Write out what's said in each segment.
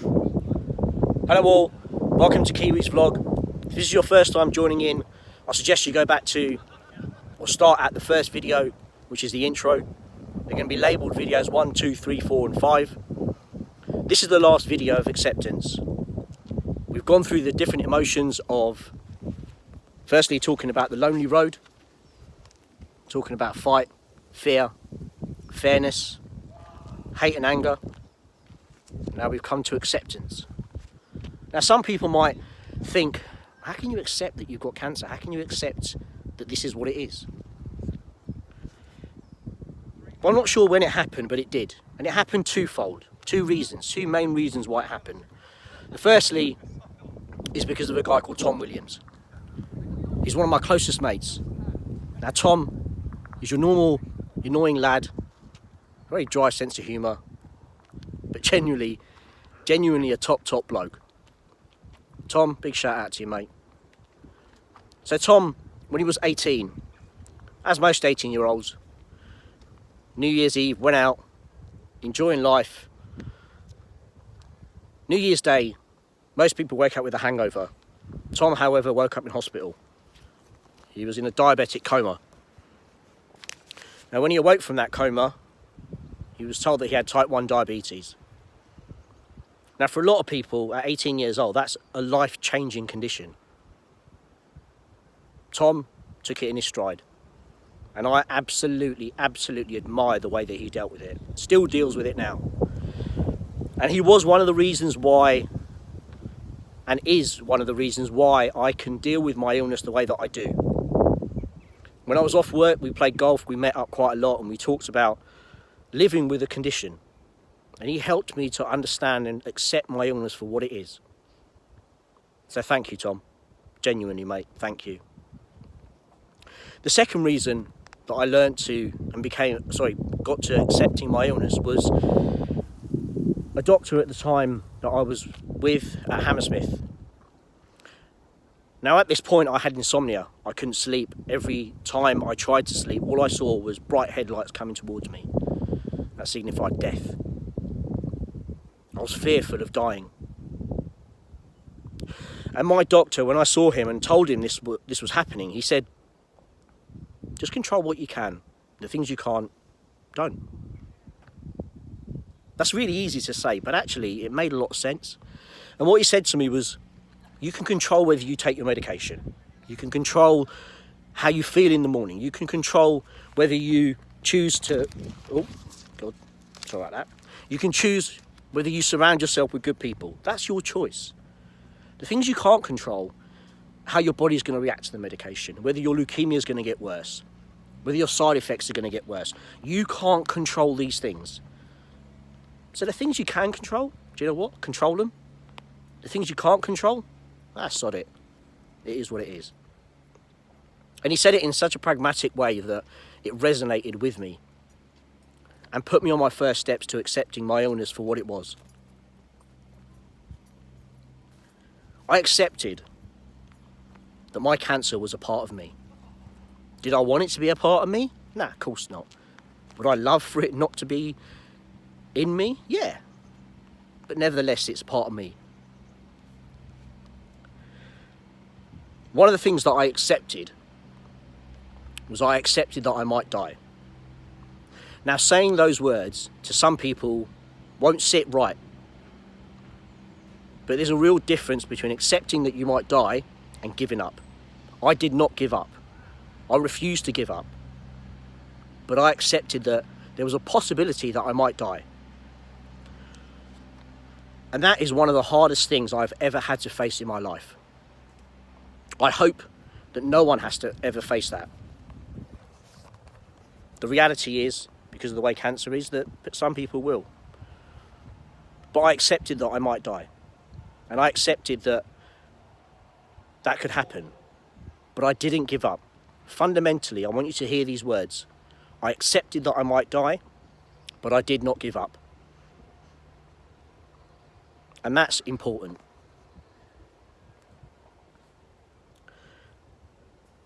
Hello all, welcome to Kiwi's vlog. If this is your first time joining in, I suggest you go back to, or start at the first video, which is the intro. They're going to be labelled videos 1, 2, 3, 4 and 5. This is the last video of acceptance. We've gone through the different emotions of, firstly talking about the lonely road, talking about fight, fear, fairness, hate and anger. Now we've come to acceptance. Now some people might think, how can you accept that you've got cancer? How can you accept that this is what it is? Well, I'm not sure when it happened, but it did. And it happened twofold. Two main reasons why it happened. Firstly is because of a guy called Tom Williams. He's one of my closest mates. Now Tom is your normal, annoying lad, very dry sense of humour, but genuinely a top bloke. Tom, big shout out to you, mate. So Tom, when he was 18, as most 18-year-olds, New Year's Eve, went out, enjoying life. New Year's Day, most people wake up with a hangover. Tom, however, woke up in hospital. He was in a diabetic coma. Now, when he awoke from that coma, he was told that he had type 1 diabetes. Now, for a lot of people at 18 years old, that's a life-changing condition. Tom took it in his stride. And I absolutely admire the way that he dealt with it. Still deals with it now. And he was one of the reasons why, and is one of the reasons why I can deal with my illness the way that I do. When I was off work, we played golf, we met up quite a lot, and we talked about living with a condition. And he helped me to understand and accept my illness for what it is. So thank you, Tom. Genuinely, mate, thank you. The second reason that I learned to and got to accepting my illness was a doctor at the time that I was with at Hammersmith. Now at this point I had insomnia. I couldn't sleep. Every time I tried to sleep, all I saw was bright headlights coming towards me. That signified death. I was fearful of dying. And my doctor, when I saw him and told him this was happening, he said, just control what you can. The things you can't, don't. That's really easy to say, but actually it made a lot of sense. And what he said to me was, you can control whether you take your medication. You can control how you feel in the morning. You can control whether you choose to, oh, God, sorry about that. You can choose whether you surround yourself with good people. That's your choice. The things you can't control, how your body's going to react to the medication, whether your leukemia is going to get worse, whether your side effects are going to get worse. You can't control these things. So the things you can control, do you know what? Control them. The things you can't control, sod it. It is what it is. And he said it in such a pragmatic way that it resonated with me and put me on my first steps to accepting my illness for what it was. I accepted that my cancer was a part of me. Did I want it to be a part of me? Nah, of course not. Would I love for it not to be in me? Yeah. But nevertheless, it's part of me. One of the things that I accepted was I accepted that I might die. Now, saying those words to some people won't sit right. But there's a real difference between accepting that you might die and giving up. I did not give up. I refused to give up. But I accepted that there was a possibility that I might die. And that is one of the hardest things I've ever had to face in my life. I hope that no one has to ever face that. The reality is, because of the way cancer is, that some people will. But I accepted that I might die. And I accepted that that could happen. But I didn't give up. Fundamentally, I want you to hear these words. I accepted that I might die, but I did not give up. And that's important.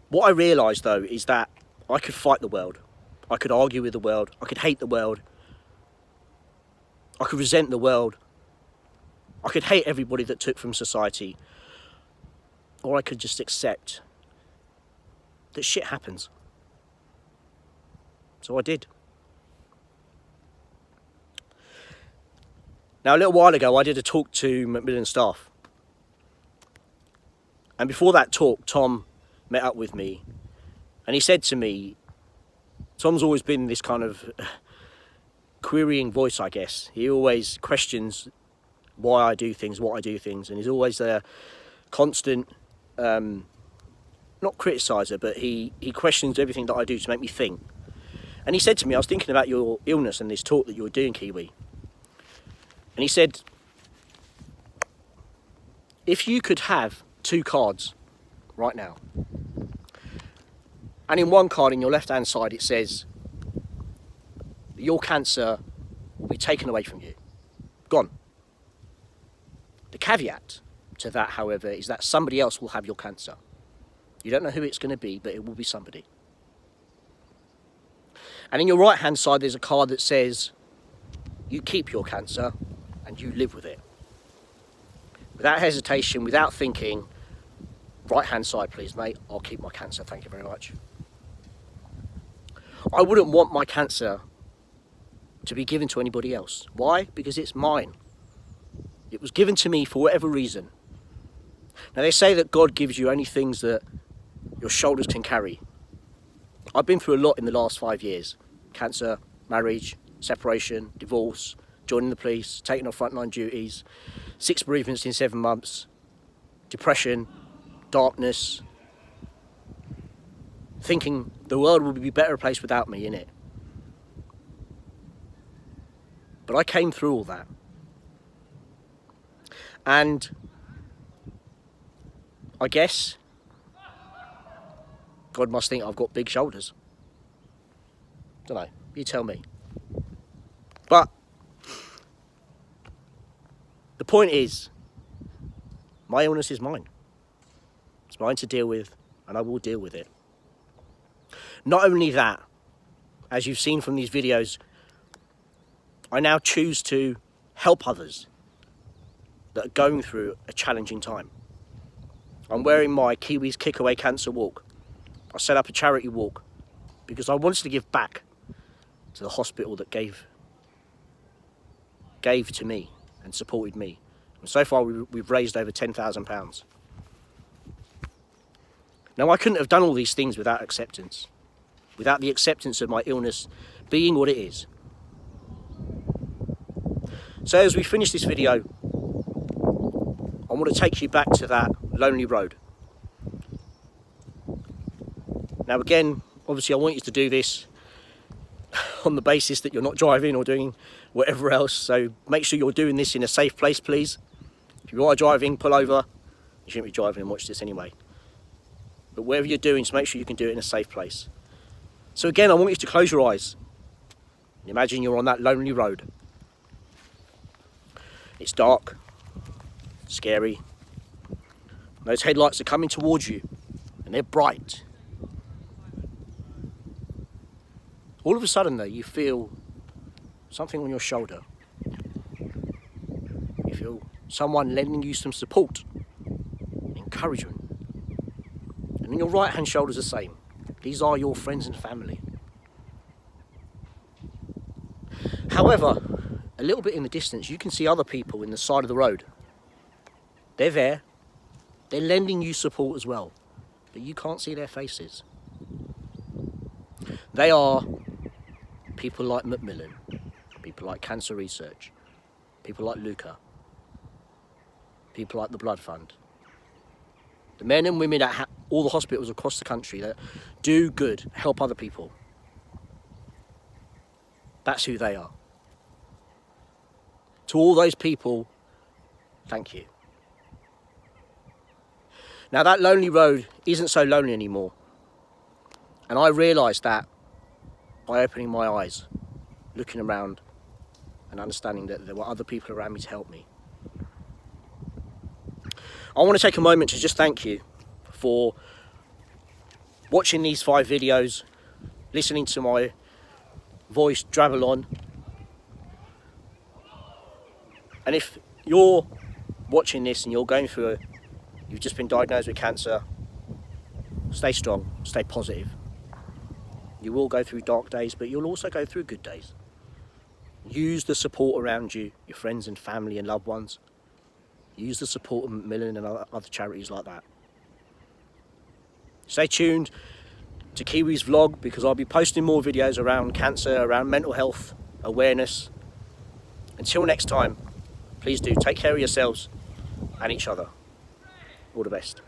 What I realised though is that I could fight the world. I could argue with the world. I could hate the world. I could resent the world. I could hate everybody that took from society, or I could just accept that shit happens. So I did. Now, a little while ago, I did a talk to Macmillan staff. And before that talk, Tom met up with me. And he said to me, Tom's always been this kind of querying voice, I guess. He always questions why I do things, what I do things. And he's always a constant, not criticiser, but he questions everything that I do to make me think. And he said to me, I was thinking about your illness and this talk that you were doing, Kiwi. And he said, if you could have 2 cards right now, and in one card in your left hand side it says, your cancer will be taken away from you, gone. The caveat to that, however, is that somebody else will have your cancer. You don't know who it's going to be, but it will be somebody. And in your right hand side there's a card that says, you keep your cancer and you live with it. Without hesitation, without thinking, right hand side please mate, I'll keep my cancer, thank you very much. I wouldn't want my cancer to be given to anybody else. Why? Because it's mine. It was given to me for whatever reason. Now they say that God gives you only things that your shoulders can carry. I've been through a lot in the last 5 years. Cancer, marriage, separation, divorce, joining the police, taking on frontline duties, 6 bereavements in 7 months, depression, darkness, thinking the world would be a better place without me in it. But I came through all that. And I guess God must think I've got big shoulders. Don't know, you tell me. But the point is, my illness is mine. It's mine to deal with, and I will deal with it. Not only that, as you've seen from these videos, I now choose to help others that are going through a challenging time. I'm wearing my Kiwis Kick Away Cancer walk. I set up a charity walk because I wanted to give back to the hospital that gave to me and supported me. And so far we've raised over £10,000. Now I couldn't have done all these things without acceptance, without the acceptance of my illness being what it is. So as we finish this video, I want to take you back to that lonely road. Now again, obviously I want you to do this on the basis that you're not driving or doing whatever else, so make sure you're doing this in a safe place, please. If you are driving, pull over. You shouldn't be driving and watch this anyway. But whatever you're doing, just make sure you can do it in a safe place. So again, I want you to close your eyes. Imagine you're on that lonely road. It's dark, scary. Those headlights are coming towards you and they're bright. All of a sudden though, you feel something on your shoulder. You feel someone lending you some support, encouragement. And in your right hand shoulder is the same. These are your friends and family. However, a little bit in the distance, you can see other people in the side of the road. They're there. They're lending you support as well, but you can't see their faces. They are people like Macmillan, people like Cancer Research, people like Luca, people like the Blood Fund. The men and women at all the hospitals across the country that do good, help other people. That's who they are. To all those people, thank you. Now that lonely road isn't so lonely anymore. And I realised that by opening my eyes, looking around and understanding that there were other people around me to help me. I want to take a moment to just thank you for watching these 5 videos, listening to my voice drabble on. And if you're watching this and you're going through you've just been diagnosed with cancer, stay strong, stay positive. You will go through dark days, but you'll also go through good days. Use the support around you, your friends and family and loved ones. Use the support of Macmillan and other charities like that. Stay tuned to Kiwi's vlog, because I'll be posting more videos around cancer, around mental health awareness. Until next time, please do take care of yourselves and each other. All the best.